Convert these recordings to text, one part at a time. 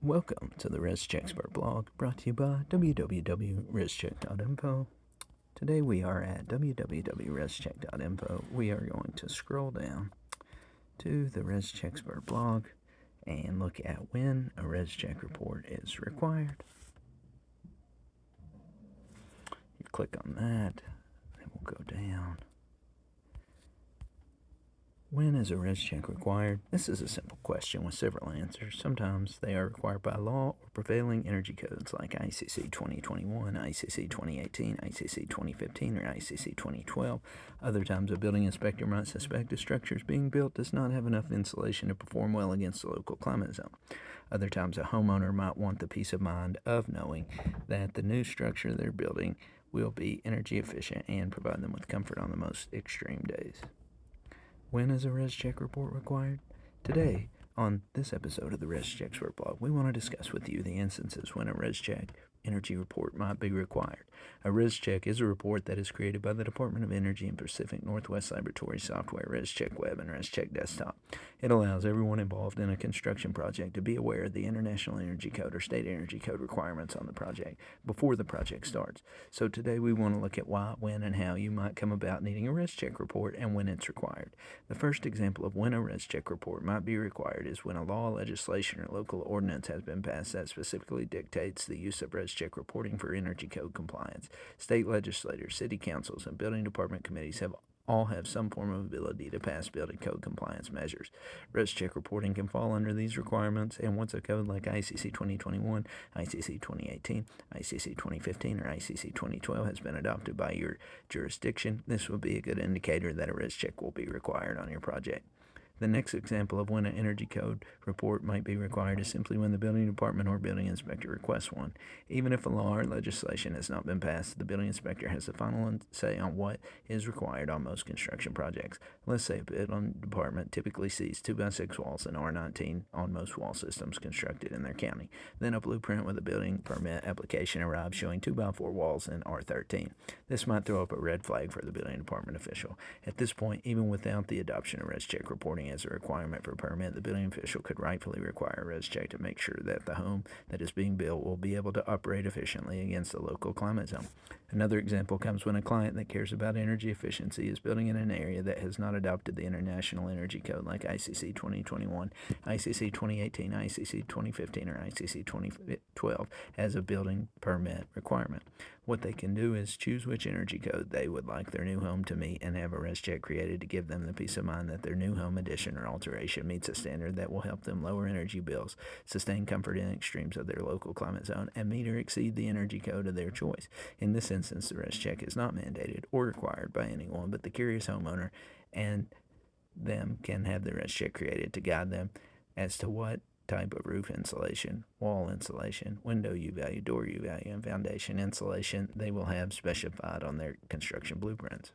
Welcome to the Rescheck blog, brought to you by www.rescheck.info. Today we are at www.rescheck.info. We are going to scroll down to the Rescheck blog and look at when a Rescheck report is required. You click on that, and we'll go down. When is a Rescheck required? This is a simple question with several answers. Sometimes they are required by law or prevailing energy codes like IECC 2021, IECC 2018, IECC 2015, or IECC 2012. Other times a building inspector might suspect a structure being built does not have enough insulation to perform well against the local climate zone. Other times a homeowner might want the peace of mind of knowing that the new structure they're building will be energy efficient and provide them with comfort on the most extreme days. When is a Rescheck report required? Today, on this episode of the Rescheck blog, we want to discuss with you the instances when a Rescheck energy report might be required. A Rescheck is a report that is created by the Department of Energy and Pacific Northwest Laboratory software, Rescheck Web and Rescheck Desktop. It allows everyone involved in a construction project to be aware of the International Energy Code or State Energy Code requirements on the project before the project starts. So today we want to look at why, when, and how you might come about needing a Rescheck report and when it's required. The first example of when a Rescheck report might be required is when a law, legislation, or local ordinance has been passed that specifically dictates the use of Rescheck reporting for energy code compliance. State legislators, city councils, and building department committees all have some form of ability to pass building code compliance measures. Rescheck reporting can fall under these requirements, and once a code like IECC 2021, IECC 2018, IECC 2015, or IECC 2012 has been adopted by your jurisdiction, this will be a good indicator that a Rescheck will be required on your project. The next example of when an energy code report might be required is simply when the building department or building inspector requests one. Even if a law or legislation has not been passed, the building inspector has the final say on what is required on most construction projects. Let's say a building department typically sees 2x6 walls in R19 on most wall systems constructed in their county. Then a blueprint with a building permit application arrives showing 2x4 walls in R13. This might throw up a red flag for the building department official. At this point, even without the adoption of Rescheck reporting as a requirement for a permit, the building official could rightfully require a Rescheck to make sure that the home that is being built will be able to operate efficiently against the local climate zone. Another example comes when a client that cares about energy efficiency is building in an area that has not adopted the International Energy Code like IECC 2021, IECC 2018, IECC 2015, or IECC 2012 as a building permit requirement. What they can do is choose which energy code they would like their new home to meet and have a Rescheck created to give them the peace of mind that their new home addition or alteration meets a standard that will help them lower energy bills, sustain comfort in extremes of their local climate zone, and meet or exceed the energy code of their choice. In this instance, the Rescheck is not mandated or required by anyone, but the curious homeowner and them can have the Rescheck created to guide them as to what type of roof insulation, wall insulation, window U-value, door U-value, and foundation insulation they will have specified on their construction blueprints.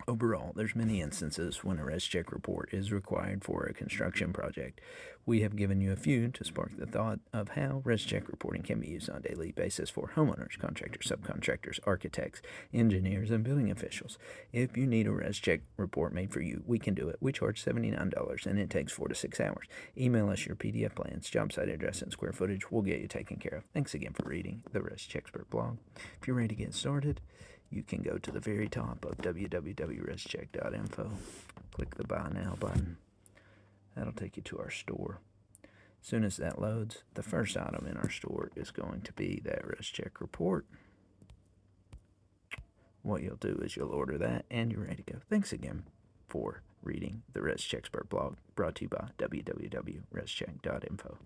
Overall, there's many instances when a Rescheck report is required for a construction project. We have given you a few to spark the thought of how Rescheck reporting can be used on a daily basis for homeowners, contractors, subcontractors, architects, engineers, and building officials. If you need a Rescheck report made for you, we can do it. We charge $79 and it takes 4 to 6 hours. Email us your PDF plans, job site address, and square footage. We'll get you taken care of. Thanks again for reading the Rescheck blog. If you're ready to get started, you can go to the very top of www.rescheck.info. Click the Buy Now button. That'll take you to our store. As soon as that loads, the first item in our store is going to be that Rescheck report. What you'll do is you'll order that and you're ready to go. Thanks again for reading the Rescheck blog, brought to you by www.rescheck.info.